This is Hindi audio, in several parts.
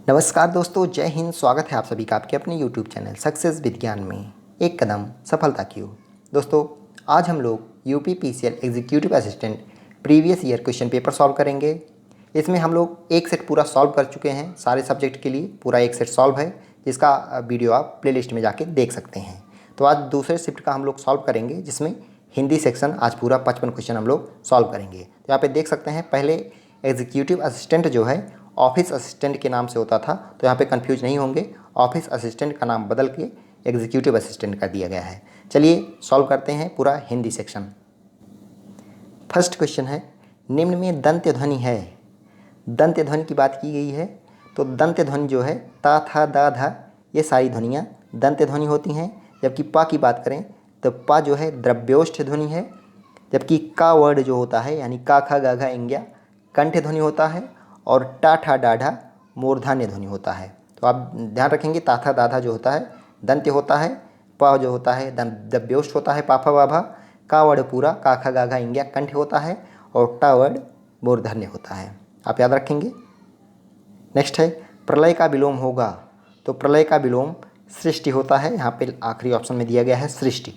नमस्कार दोस्तों, जय हिंद। स्वागत है आप सभी का आपके अपने YouTube चैनल सक्सेस विज्ञान में एक कदम सफलता की ओर। दोस्तों, आज हम लोग UPPCL executive assistant previous year question paper solve करेंगे। इसमें हम लोग एक सेट पूरा सॉल्व कर चुके हैं। सारे सब्जेक्ट के लिए पूरा एक सेट सॉल्व है, जिसका वीडियो आप प्लेलिस्ट में जाके देख सकते हैं। तो आज दूसरे शिफ्ट का हम लोग सॉल्व करेंगे, जिसमें हिंदी सेक्शन आज पूरा 55 क्वेश्चन हम लोग सॉल्व करेंगे। तो यहाँ पे देख सकते हैं, पहले एग्जीक्यूटिव असिस्टेंट जो है ऑफिस असिस्टेंट के नाम से होता था, तो यहाँ पे कंफ्यूज नहीं होंगे। ऑफिस असिस्टेंट का नाम बदल के एग्जीक्यूटिव असिस्टेंट कर दिया गया है। चलिए सॉल्व करते हैं पूरा हिंदी सेक्शन। फर्स्ट क्वेश्चन है, निम्न में दंत्य ध्वनि है। दंत्य ध्वनि की बात की गई है, तो दंत्य ध्वनि जो है ता था दा धा, ये सारी ध्वनियाँ दंत्य ध्वनि होती हैं। जबकि पा की बात करें तो पा जो है द्रव्योष्ठ ध्वनि है। जबकि का वर्ड जो होता है यानी का खा गा घा इंग्या कंठ ध्वनि होता है। और टा ठा डाढ़ा मूर्धन्य ध्वनि होता है। तो आप ध्यान रखेंगे, ताथा दाधा जो होता है दंत्य होता है, प जो होता है दव्योष्ठ होता है पाफा वाभा, का वर्ड पूरा काखा गाघा इंग्या कंठ होता है और टा वर्ड मूर्धन्य होता है। आप याद रखेंगे। नेक्स्ट है, प्रलय का विलोम होगा। तो प्रलय का विलोम सृष्टि होता है। यहाँ पे आखिरी ऑप्शन में दिया गया है सृष्टि।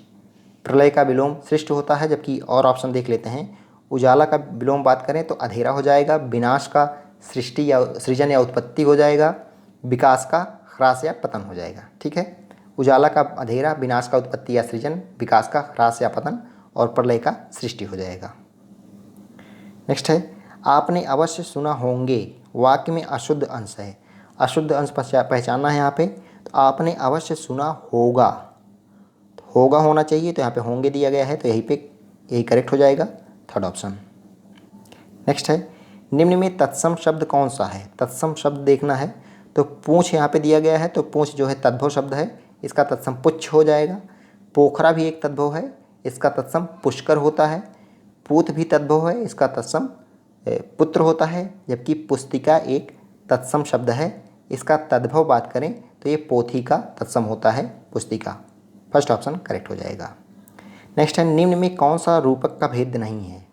प्रलय का विलोम सृष्टि होता है। जबकि और ऑप्शन देख लेते हैं, उजाला का विलोम बात करें तो अंधेरा हो जाएगा। विनाश का सृष्टि या सृजन या उत्पत्ति हो जाएगा। विकास का ह्रास या पतन हो जाएगा। ठीक है, उजाला का अंधेरा, विनाश का उत्पत्ति या सृजन, विकास का ह्रास या पतन और प्रलय का सृष्टि हो जाएगा। नेक्स्ट है, आपने अवश्य सुना होंगे। वाक्य में अशुद्ध अंश है। अशुद्ध अंश पहचानना है यहाँ पे। तो आपने अवश्य सुना होगा, तो होगा होना चाहिए, तो यहाँ पे होंगे दिया गया है, तो यही करेक्ट हो जाएगा, थर्ड ऑप्शन। नेक्स्ट है, निम्न में तत्सम शब्द कौन सा है। तत्सम शब्द देखना है, तो पूंछ यहाँ पे दिया गया है, तो पूंछ जो है तद्भव शब्द है, इसका तत्सम पुच्छ हो जाएगा। पोखरा भी एक तद्भव है, इसका तत्सम पुष्कर होता है। पूत भी तद्भव है, इसका तत्सम पुत्र होता है। जबकि पुस्तिका एक तत्सम शब्द है, इसका तद्भव बात करें तो ये पोथी का तत्सम होता है, पुस्तिका। फर्स्ट ऑप्शन करेक्ट हो जाएगा। नेक्स्ट है, निम्न में कौन सा रूपक का भेद नहीं है।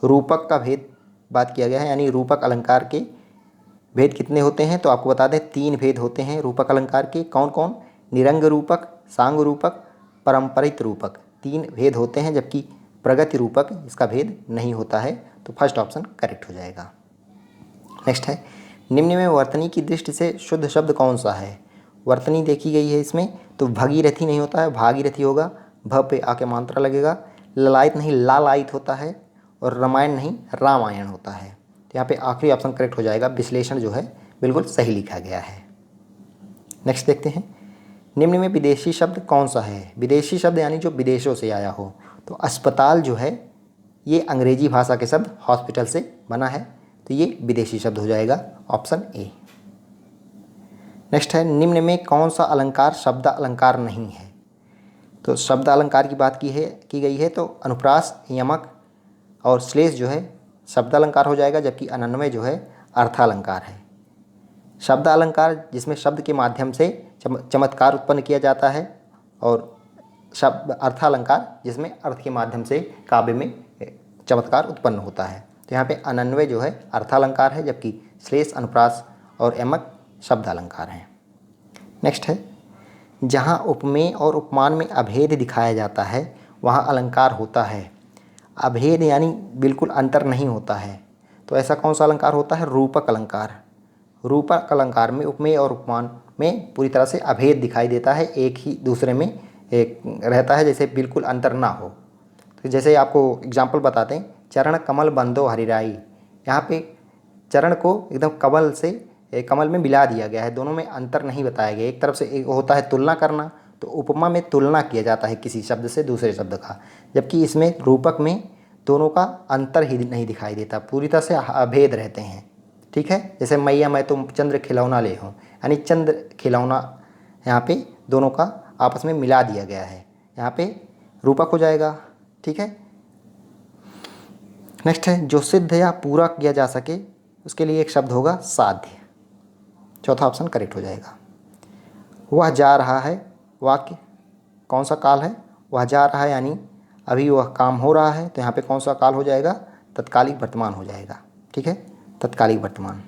रूपक का भेद बात किया गया है, यानी रूपक अलंकार के भेद कितने होते हैं, तो आपको बता दें 3 भेद होते हैं रूपक अलंकार के। कौन कौन? निरंग रूपक, सांग रूपक, परंपरित रूपक, 3 भेद होते हैं। जबकि प्रगति रूपक इसका भेद नहीं होता है, तो फर्स्ट ऑप्शन करेक्ट हो जाएगा। नेक्स्ट है, निम्न में वर्तनी की दृष्टि से शुद्ध शब्द कौन सा है। वर्तनी देखी गई है इसमें, तो भगीरथी नहीं होता है, भागीरथी होगा। भ पे आके मात्रा लगेगा। ललायत नहीं लालायित होता है। और रामायण नहीं रामायण होता है। तो यहाँ पे आखिरी ऑप्शन करेक्ट हो जाएगा। विश्लेषण जो है बिल्कुल सही लिखा गया है। नेक्स्ट देखते हैं, निम्न में विदेशी शब्द कौन सा है। विदेशी शब्द यानी जो विदेशों से आया हो, तो अस्पताल जो है ये अंग्रेजी भाषा के शब्द हॉस्पिटल से बना है, तो ये विदेशी शब्द हो जाएगा, ऑप्शन ए। नेक्स्ट है, निम्न में कौन सा अलंकार शब्द अलंकार नहीं है। तो शब्द अलंकार की बात की गई है, तो अनुप्रास, यमक और श्लेष जो है शब्द अलंकार हो जाएगा। जबकि अनन्वय जो है अर्थालंकार है। शब्द अलंकार जिसमें शब्द के माध्यम से चमत्कार उत्पन्न किया जाता है, और शब्द अर्थालंकार जिसमें अर्थ के माध्यम से काव्य में चमत्कार उत्पन्न होता है। तो यहाँ पे अनन्वय जो है अर्थालंकार है, जबकि श्लेष, अनुप्रास और यमक शब्द अलंकार हैं। नेक्स्ट है, जहाँ उपमेय और उपमान में अभेद दिखाया जाता है वहाँ अलंकार होता है। अभेद यानी बिल्कुल अंतर नहीं होता है, तो ऐसा कौन सा अलंकार होता है। रूपक अलंकार। रूपक अलंकार में उपमेय और उपमान में पूरी तरह से अभेद दिखाई देता है, एक ही दूसरे में एक रहता है, जैसे बिल्कुल अंतर ना हो। तो जैसे आपको एग्जाम्पल बताते हैं, चरण कमल बंदो हरिराई। यहाँ पे चरण को एकदम कमल से कमल में मिला दिया गया है, दोनों में अंतर नहीं बताया गया। एक तरफ से एक होता है तुलना करना, तो उपमा में तुलना किया जाता है किसी शब्द से दूसरे शब्द का। जबकि इसमें रूपक में दोनों का अंतर ही नहीं दिखाई देता, पूरी तरह से अभेद रहते हैं। ठीक है, जैसे मैया मैं तुम चंद्र खिलौना ले हूँ, यानी चंद्र खिलौना यहाँ पे दोनों का आपस में मिला दिया गया है, यहाँ पे रूपक हो जाएगा। ठीक है। नेक्स्ट है, जो सिद्ध या पूरा किया जा सके उसके लिए एक शब्द होगा साध्य। चौथा ऑप्शन करेक्ट हो जाएगा। वह जा रहा है, वाक्य कौन सा काल है। वह जा रहा है यानी अभी वह काम हो रहा है, तो यहाँ पे कौन सा काल हो जाएगा, तत्कालिक वर्तमान हो जाएगा। ठीक है, तत्कालिक वर्तमान।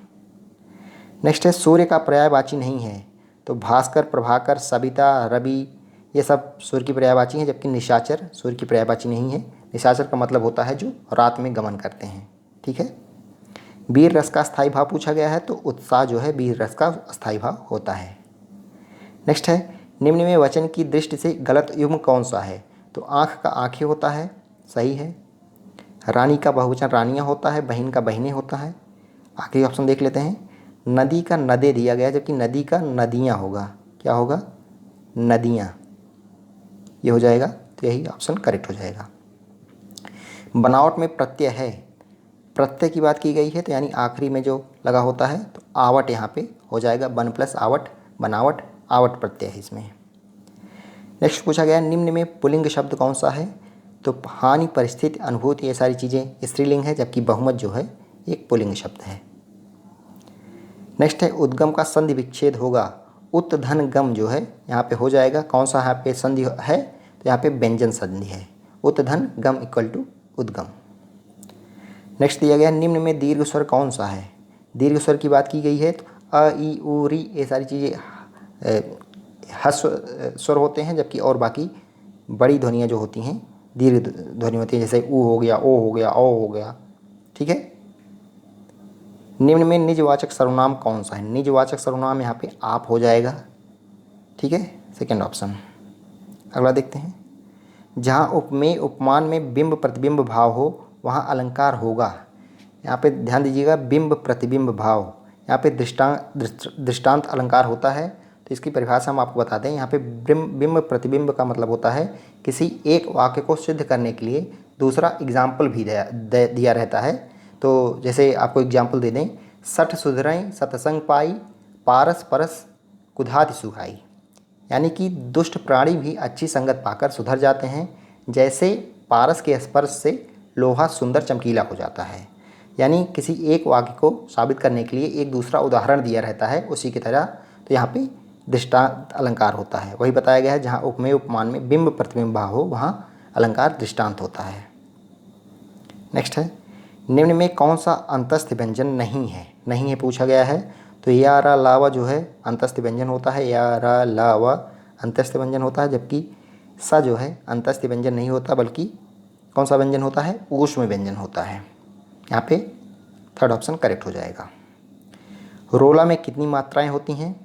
नेक्स्ट है सूर्य का पर्यायवाची नहीं है, तो भास्कर, प्रभाकर, सविता, रवि ये सब सूर्य की पर्यायवाची हैं, जबकि निशाचर सूर्य की पर्यायवाची नहीं है। निशाचर का मतलब होता है जो रात में गमन करते हैं। ठीक है। वीर रस का स्थायी भाव पूछा गया है, तो उत्साह जो है वीर रस का स्थायी भाव होता है। नेक्स्ट है निम्न में वचन की दृष्टि से गलत युग्म कौन सा है, तो आँख का आँखें होता है, सही है। रानी का बहुवचन रानियाँ होता है, बहन का बहनें होता है। आखिरी ऑप्शन देख लेते हैं। नदी का नदे दिया गया है, जबकि नदी का नदियाँ होगा। क्या होगा? नदियाँ, ये हो जाएगा, तो यही ऑप्शन करेक्ट हो जाएगा। बनावट में प्रत्यय है, प्रत्यय की बात की गई है, तो यानी आखिरी में जो लगा होता है, तो आवट यहाँ पे हो जाएगा। बन प्लस आवट, बनावट, आवट प्रत्यय है इसमें। नेक्स्ट पूछा गया निम्न में पुल्लिंग शब्द कौन सा है, तो हानि, परिस्थिति, अनुभूति ये सारी चीज़ें स्त्रीलिंग है, जबकि बहुमत जो है एक पुल्लिंग शब्द है। नेक्स्ट है उद्गम का संधि विच्छेद होगा, उत धन गम जो है यहाँ पे हो जाएगा। कौन सा यहाँ पे संधि है, तो यहाँ पे व्यंजन संधि है। उत धन गम इक्वल टू उद्गम। नेक्स्ट दिया गया निम्न में दीर्घ स्वर कौन सा है, दीर्घ स्वर की बात की गई है, तो अ, ई, उ, री ये सारी चीज़ें ह्रस्व स्वर होते हैं, जबकि और बाकी बड़ी ध्वनियाँ जो होती हैं दीर्घ ध्वनि होती है, जैसे उ हो गया, ओ हो गया, ओ हो गया। ठीक है। निम्न में निजवाचक सर्वनाम कौन सा है, निजवाचक सर्वनाम यहाँ पे आप हो जाएगा। ठीक है, सेकंड ऑप्शन। अगला देखते हैं। जहाँ उपमेय उपमान में बिंब प्रतिबिंब भाव हो वहाँ अलंकार होगा। यहाँ पे ध्यान दीजिएगा, बिंब प्रतिबिंब भाव, यहाँ पे दृष्टांत अलंकार होता है। तो इसकी परिभाषा हम आपको बता दें। यहाँ पे बिंब प्रतिबिंब का मतलब होता है किसी एक वाक्य को सिद्ध करने के लिए दूसरा एग्जाम्पल भी दिया रहता है। तो जैसे आपको एग्जाम्पल दे दें, सठ सुधरई सतसंग पाई, पारस परस कुधाति सुखाई, यानी कि दुष्ट प्राणी भी अच्छी संगत पाकर सुधर जाते हैं, जैसे पारस के स्पर्श से लोहा सुंदर चमकीला हो जाता है। यानी किसी एक वाक्य को साबित करने के लिए एक दूसरा उदाहरण दिया रहता है, उसी की तरह तो यहाँ पे दृष्टांत अलंकार होता है। वही बताया गया है, जहाँ उपमेय उपमान में बिंब प्रतिबिंब भाव हो वहाँ अलंकार दृष्टांत होता है। नेक्स्ट है निम्न में कौन सा अंतस्थ व्यंजन नहीं है, नहीं है पूछा गया है, तो या रा लावा जो है अंतस्थ व्यंजन होता है, या रा लावा अंतस्थ व्यंजन होता है, जबकि सा जो है अंतस्थ व्यंजन नहीं होता, बल्कि कौन सा व्यंजन होता है, ऊष्म व्यंजन होता है। यहाँ पे थर्ड ऑप्शन करेक्ट हो जाएगा। रोला में कितनी मात्राएं होती हैं,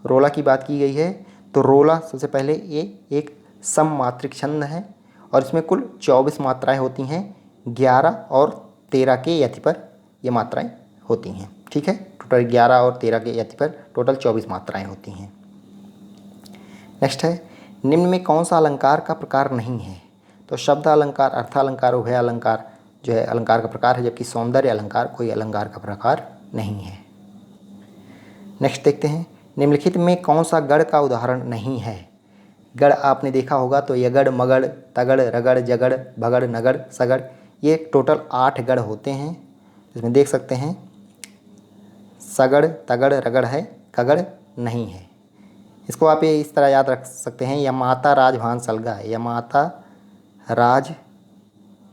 रोला की बात की गई है, तो रोला सबसे पहले ये एक सममात्रिक छंद है और इसमें कुल 24 मात्राएं होती हैं। 11 और 13 के यति पर ये मात्राएं होती हैं। ठीक है, टोटल 11 और 13 के यति पर टोटल 24 मात्राएं होती हैं। नेक्स्ट है निम्न में कौन सा अलंकार का प्रकार नहीं है, तो शब्द अलंकार, अर्थालंकार, उभय अलंकार जो है अलंकार का प्रकार है, जबकि सौंदर्य अलंकार कोई अलंकार का प्रकार नहीं है। नेक्स्ट देखते हैं निम्नलिखित में कौन सा गढ़ का उदाहरण नहीं है। गढ़ आपने देखा होगा, तो यगड़, मगड़, तगड़, रगड़, जगड़, भगड़, नगड़, सगड़, ये टोटल 8 गढ़ होते हैं। इसमें देख सकते हैं सगड़, तगड़, रगड़ है, कगड़ नहीं है। इसको आप ये इस तरह याद रख सकते हैं, यमाता राज भान सलगा, यमाता राज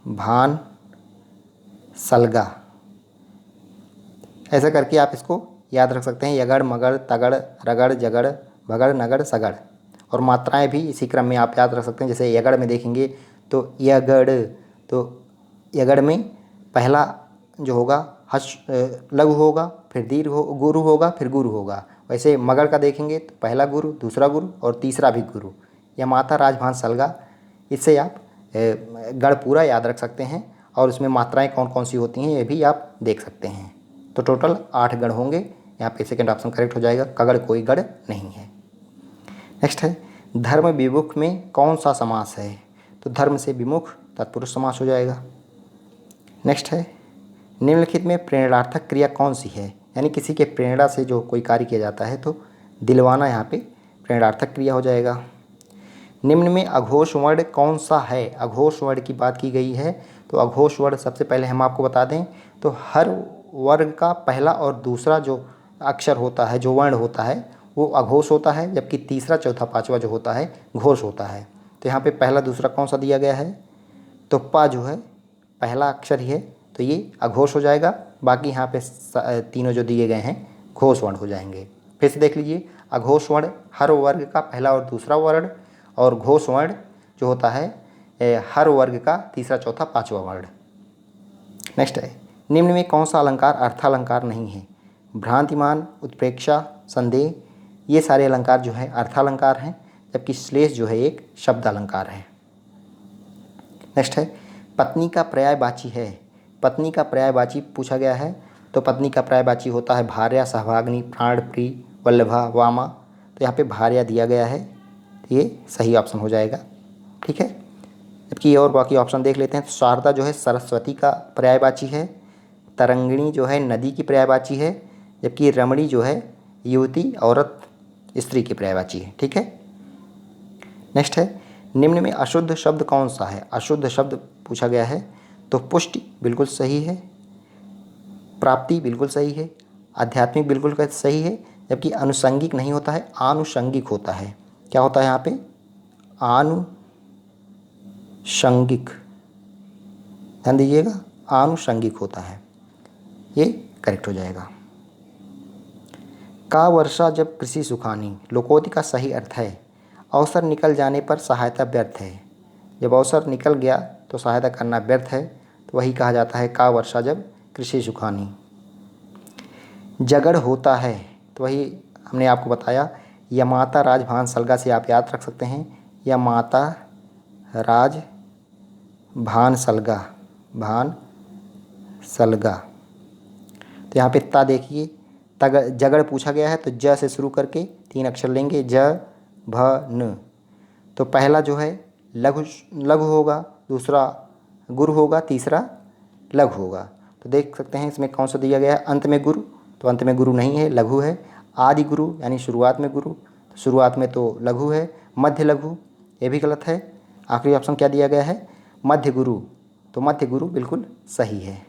भान सलगा, ऐसा करके आप इसको याद रख सकते हैं। यगड़, मगड़, तगड़, रगड़, जगड़, भगड़, नगड़, सगड़। और मात्राएं भी इसी क्रम में आप याद रख सकते हैं। जैसे यगड़ में देखेंगे तो यगड़, तो यगड़ में पहला जो होगा लघु होगा, फिर दीर्घ गुरु होगा, फिर गुरु होगा। वैसे मगड़ का देखेंगे तो पहला गुरु, दूसरा गुरु और तीसरा भी गुरु। यह माता राजभान सलगा, इससे आप गढ़ पूरा याद रख सकते हैं और उसमें मात्राएं कौन कौन सी होती हैं ये भी आप देख सकते हैं। तो टोटल 8 गढ़ होंगे। यहाँ पे सेकंड ऑप्शन करेक्ट हो जाएगा, कगड़ कोई गढ़ नहीं है। नेक्स्ट है धर्म विमुख में कौन सा समास है, तो धर्म से विमुख तत्पुरुष समास हो जाएगा। नेक्स्ट है निम्नलिखित में प्रेरणार्थक क्रिया कौन सी है, यानी किसी के प्रेरणा से जो कोई कार्य किया जाता है तो दिलवाना यहाँ पे प्रेरणार्थक क्रिया हो जाएगा। निम्न में अघोष वर्ण कौन सा है, अघोष वर्ण की बात की गई है, तो अघोष वर्ण सबसे पहले हम आपको बता दें तो हर वर्ग का पहला और दूसरा जो अक्षर होता है, जो वर्ण होता है वो अघोष होता है, जबकि तीसरा चौथा पांचवा जो होता है घोष होता है। तो यहाँ पे पहला दूसरा कौन सा दिया गया है, तो पा जो है पहला अक्षर ही है, तो ये अघोष हो जाएगा। बाकी यहाँ पे तीनों जो दिए गए हैं घोष वर्ण हो जाएंगे। फिर से देख लीजिए, अघोष वर्ण हर वर्ग का पहला और दूसरा वर्ण, और घोष वर्ण जो होता है हर वर्ग का तीसरा चौथा पांचवा वर्ण। नेक्स्ट है, निम्न में कौन सा अलंकार अर्थालंकार नहीं है? भ्रांतिमान, उत्प्रेक्षा, संदेह, ये सारे अलंकार जो है अर्थालंकार हैं, जबकि श्लेष जो है एक शब्द अलंकार है। नेक्स्ट है, पत्नी का पर्यायवाची है। पत्नी का पर्यायवाची पूछा गया है, तो पत्नी का पर्यायवाची होता है भार्या, सहभागिनी, प्राणप्रिय, वल्लभा, वामा। तो यहाँ पे भार्या दिया गया है, तो ये सही ऑप्शन हो जाएगा। ठीक है, जबकि ये और बाकी ऑप्शन देख लेते हैं। तो शारदा जो है सरस्वती का पर्यायवाची है, तरंगिणी जो है नदी की पर्यायवाची है, जबकि रमणी जो है युवती, औरत, स्त्री की पर्यायवाची है। ठीक है, नेक्स्ट है, निम्न में अशुद्ध शब्द कौन सा है? अशुद्ध शब्द पूछा गया है, तो पुष्टि बिल्कुल सही है, प्राप्ति बिल्कुल सही है, आध्यात्मिक बिल्कुल सही है, जबकि अनुषंगिक नहीं होता है, आनुषंगिक होता है। क्या होता है यहाँ पे? आनुषंगिक, ध्यान दीजिएगा, आनुषंगिक होता है, ये करेक्ट हो जाएगा। का वर्षा जब कृषि सुखानी, लोकोक्ति का सही अर्थ है अवसर निकल जाने पर सहायता व्यर्थ है। जब अवसर निकल गया तो सहायता करना व्यर्थ है, तो वही कहा जाता है का वर्षा जब कृषि सुखानी। जगड़ होता है, तो वही हमने आपको बताया, यमाता राज भान सलगा से आप याद रख सकते हैं, यमाता राज भान सलगा, भान सलगा। तो यहाँ पे ता देखिए, तग जगड़ पूछा गया है, तो ज से शुरू करके 3 अक्षर लेंगे, ज भ न। तो पहला जो है लघु लघु होगा, दूसरा गुरु होगा, तीसरा लघु होगा। तो देख सकते हैं इसमें कौन सा दिया गया है, अंत में गुरु, तो अंत में गुरु नहीं है, लघु है। आदि गुरु यानी शुरुआत में गुरु, तो शुरुआत में तो लघु है। मध्य लघु, ये भी गलत है। आखिरी ऑप्शन क्या दिया गया है? मध्य गुरु, तो मध्य गुरु बिल्कुल सही है।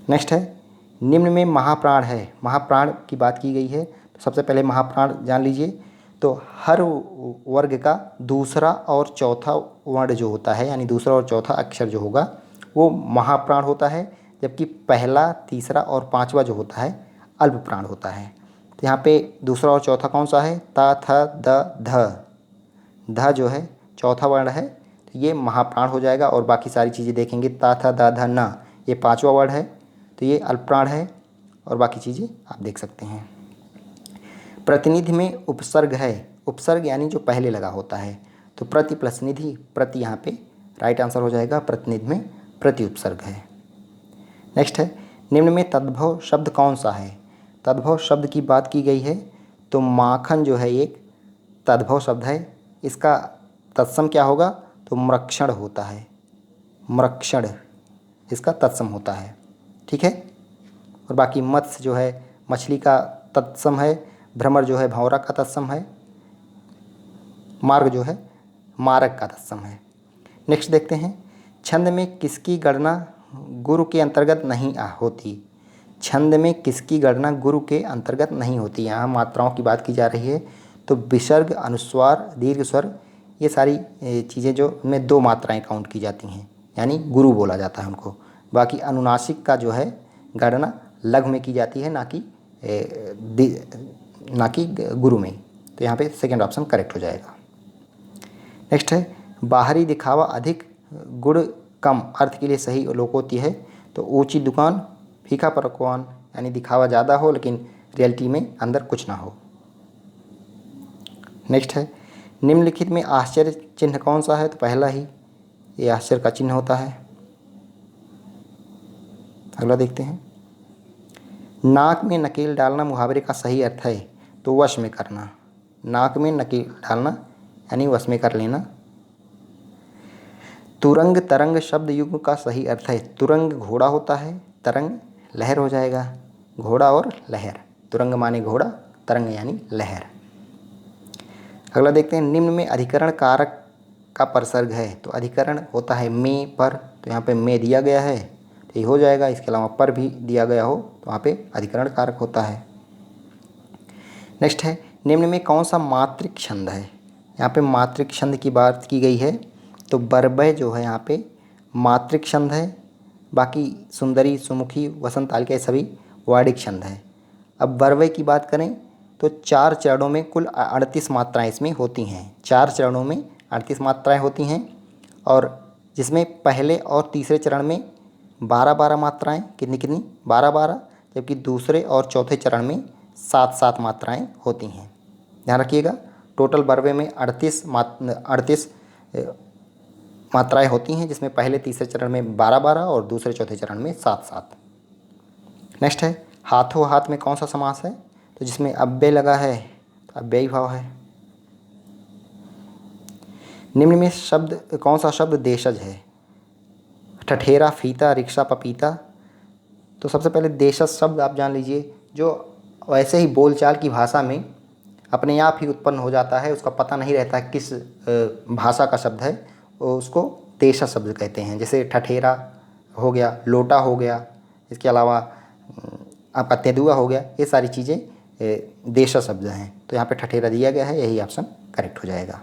नेक्स्ट है, निम्न में महाप्राण है। महाप्राण की बात की गई है, तो सबसे पहले महाप्राण जान लीजिए। तो हर वर्ग का दूसरा और चौथा वर्ण जो होता है, यानी दूसरा और चौथा अक्षर जो होगा वो महाप्राण होता है, जबकि पहला, तीसरा और पांचवा जो होता है अल्प प्राण होता है। तो यहाँ पे दूसरा और चौथा कौन सा है? ता, थ, द, ध। ध जो है चौथा वर्ण है, तो ये महाप्राण हो जाएगा। और बाकी सारी चीज़ें देखेंगे, ता, थ, द, ध, न, ये पांचवा वर्ण है, तो ये अल्प प्राण है। और बाकी चीज़ें आप देख सकते हैं। प्रतिनिधि में उपसर्ग है। उपसर्ग यानी जो पहले लगा होता है, तो प्रति प्लस निधि, प्रति यहाँ पे राइट आंसर हो जाएगा। प्रतिनिधि में प्रति उपसर्ग है। नेक्स्ट है, निम्न में तद्भव शब्द कौन सा है? तद्भव शब्द की बात की गई है, तो माखन जो है एक तद्भव शब्द है। इसका तत्सम क्या होगा? तो मृक्षण होता है, मृक्षण इसका तत्सम होता है। ठीक है, और बाकी मत्स्य जो है मछली का तत्सम है, भ्रमर जो है भंवरा का तत्सम है, मार्ग जो है मारक का तत्सम है। नेक्स्ट देखते हैं, छंद में किसकी गणना गुरु के अंतर्गत नहीं होती? छंद में किसकी गणना गुरु के अंतर्गत नहीं होती? यहाँ मात्राओं की बात की जा रही है, तो विसर्ग, अनुस्वार, दीर्घ स्वर, ये सारी चीज़ें जो उनमें 2 मात्राएं काउंट की जाती हैं, यानी गुरु बोला जाता है उनको। बाकी अनुनासिक का जो है गणना लघु में की जाती है, ना कि गुरु में। तो यहाँ पे सेकंड ऑप्शन करेक्ट हो जाएगा। नेक्स्ट है, बाहरी दिखावा अधिक गुण कम अर्थ के लिए सही लोकोक्ति है, तो ऊंची दुकान फीका पकवान, यानी दिखावा ज़्यादा हो लेकिन रियलिटी में अंदर कुछ ना हो। नेक्स्ट है, निम्नलिखित में आश्चर्य चिन्ह कौन सा है? तो पहला ही ये आश्चर्य का चिन्ह होता है। अगला देखते हैं, नाक में नकेल डालना मुहावरे का सही अर्थ है, तो वश में करना। नाक में नकेल डालना यानी वश में कर लेना। तुरंग तरंग शब्द युग्म का सही अर्थ है, तुरंग घोड़ा होता है, तरंग लहर हो जाएगा। घोड़ा और लहर, तुरंग माने घोड़ा, तरंग यानी लहर। अगला देखते हैं, निम्न में अधिकरण कारक का परसर्ग है, तो अधिकरण होता है में, पर, तो यहाँ पे में दिया गया है तो ये हो जाएगा। इसके अलावा पर भी दिया गया हो तो वहाँ पे अधिकरण कारक होता है। नेक्स्ट है, निम्न में कौन सा मात्रिक छंद है? यहाँ पे मात्रिक छंद की बात की गई है, तो बरबय जो है यहाँ पे मात्रिक छंद है। बाकी सुंदरी, सुमुखी, वसंत तालिका, ये सभी वर्डिक छंद है। अब वर्वय की बात करें तो 4 चरणों में कुल 38 मात्राएं इसमें होती हैं। 4 चरणों में 38 मात्राएं होती हैं और जिसमें पहले और तीसरे चरण में 12-12 मात्राएं, कितनी कितनी 12-12, जबकि दूसरे और चौथे चरण में 7-7 मात्राएं होती हैं। ध्यान रखिएगा, टोटल वर्वे में 38 मात्राएं होती हैं, जिसमें पहले तीसरे चरण में 12-12 और दूसरे चौथे चरण में 7-7। नेक्स्ट है हाथों हाथ में कौन सा समास है, तो जिसमें अव्यय लगा है तो अव्ययी भाव है। निम्न में शब्द कौन सा शब्द देशज है, ठठेरा, फीता, रिक्शा, पपीता। तो सबसे पहले देशज शब्द आप जान लीजिए, जो वैसे ही बोलचाल की भाषा में अपने आप ही उत्पन्न हो जाता है, उसका पता नहीं रहता किस भाषा का शब्द है, उसको देशज शब्द कहते हैं। जैसे ठठेरा हो गया, लोटा हो गया, इसके अलावा आपका तेंदुआ हो गया, ये सारी चीज़ें देशज शब्द हैं। तो यहाँ पे ठठेरा दिया गया है, यही ऑप्शन करेक्ट हो जाएगा।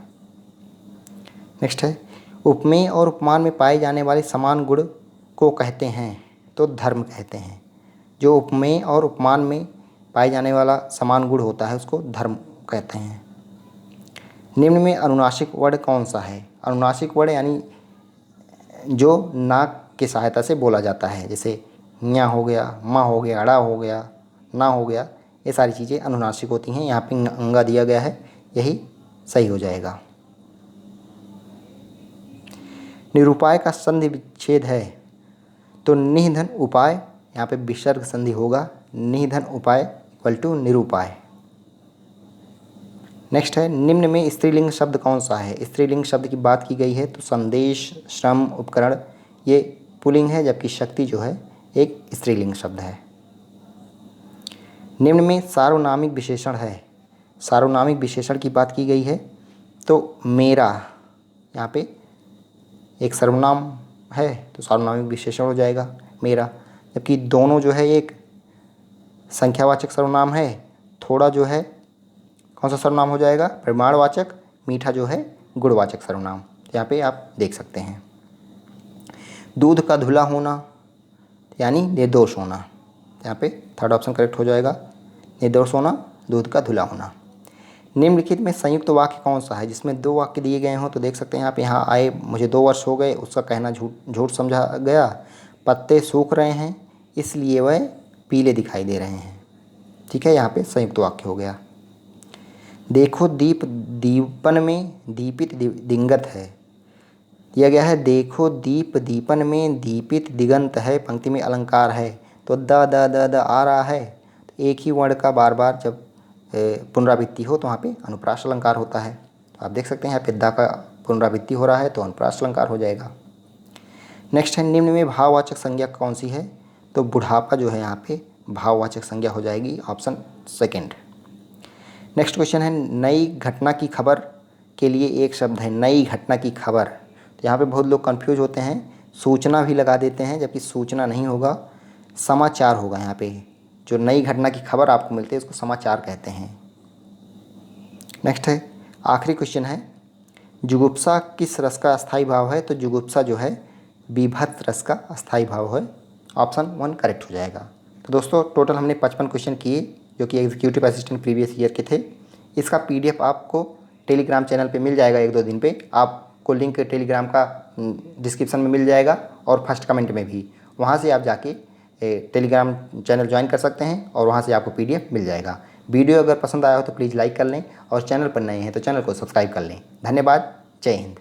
नेक्स्ट है उपमेय और उपमान में पाए जाने वाले समान गुण को कहते हैं, तो धर्म कहते हैं। जो उपमेय और उपमान में पाए जाने वाला समान गुण होता है उसको धर्म कहते हैं। निम्न में अनुनासिक वर्ण कौन सा है, अनुनासिक वर्ण यानी जो नाक की सहायता से बोला जाता है, जैसे न्या हो गया, माँ हो गया, अड़ा हो गया, ना हो गया, ये सारी चीज़ें अनुनासिक होती हैं। यहाँ पे अंगा दिया गया है, यही सही हो जाएगा। निरूपाय का संधि विच्छेद है, तो निधन उपाय, यहाँ पे विसर्ग संधि होगा, निधन उपाय इक्वल टू निरूपाय। नेक्स्ट है निम्न में स्त्रीलिंग शब्द कौन सा है, स्त्रीलिंग शब्द की बात की गई है तो संदेश, श्रम, उपकरण ये पुल्लिंग है, जबकि शक्ति जो है एक स्त्रीलिंग शब्द है। निम्न में सार्वनामिक विशेषण है, सार्वनामिक विशेषण की बात की गई है तो मेरा, यहाँ पे एक सर्वनाम है तो सार्वनामिक विशेषण हो जाएगा मेरा, जबकि दोनों जो है एक संख्यावाचक सर्वनाम है, थोड़ा जो है कौन सा सर्वनाम हो जाएगा, परिमाणवाचक, मीठा जो है गुणवाचक सर्वनाम। यहाँ पे आप देख सकते हैं। दूध का धुला होना यानी निर्दोष होना, यहाँ पे थर्ड ऑप्शन करेक्ट हो जाएगा, निर्दोष होना, दूध का धुला होना। निम्नलिखित में संयुक्त वाक्य कौन सा है, जिसमें 2 वाक्य दिए गए हों, तो देख सकते हैं आप यहाँ आए मुझे 2 वर्ष हो गए, उसका कहना झूठ समझा गया, पत्ते सूख रहे हैं इसलिए वह पीले दिखाई दे रहे हैं। ठीक है, यहाँ पे संयुक्त वाक्य हो गया। देखो दीप दीपन में दीपित दिगंत है, दिया गया है देखो दीप दीपन में दीपित दिगंत है, पंक्ति में अलंकार है तो द आ रहा है, तो एक ही वर्ण का बार बार जब पुनरावृत्ति हो तो वहाँ पे अनुप्रास अलंकार होता है। तो आप देख सकते हैं यहाँ पे द का पुनरावृत्ति हो रहा है तो अनुप्रास अलंकार हो जाएगा। नेक्स्ट है निम्न में भाववाचक संज्ञा कौन सी है, तो बुढ़ापा जो है यहाँ पे भाववाचक संज्ञा हो जाएगी, ऑप्शन सेकंड। नेक्स्ट क्वेश्चन है नई घटना की खबर के लिए एक शब्द है, नई घटना की खबर। तो यहाँ पे बहुत लोग कंफ्यूज होते हैं, सूचना भी लगा देते हैं, जबकि सूचना नहीं होगा, समाचार होगा। यहाँ पे जो नई घटना की खबर आपको मिलती है उसको समाचार कहते हैं। नेक्स्ट है आखिरी क्वेश्चन है जुगुप्सा किस रस का अस्थायी भाव है, तो जुगुप्सा जो है बीभत्स रस का अस्थायी भाव है, ऑप्शन 1 करेक्ट हो जाएगा। तो दोस्तों टोटल हमने 55 क्वेश्चन किए जो कि एग्जीक्यूटिव असिस्टेंट प्रीवियस ईयर के थे। इसका PDF आपको टेलीग्राम चैनल पे मिल जाएगा 1-2 दिन पे, आपको लिंक टेलीग्राम का डिस्क्रिप्शन में मिल जाएगा और फर्स्ट कमेंट में भी, वहाँ से आप जाके टेलीग्राम चैनल ज्वाइन कर सकते हैं और वहाँ से आपको PDF मिल जाएगा। वीडियो अगर पसंद आया हो तो प्लीज़ लाइक कर लें और चैनल पर नए हैं तो चैनल को सब्सक्राइब कर लें। धन्यवाद, जय हिंद।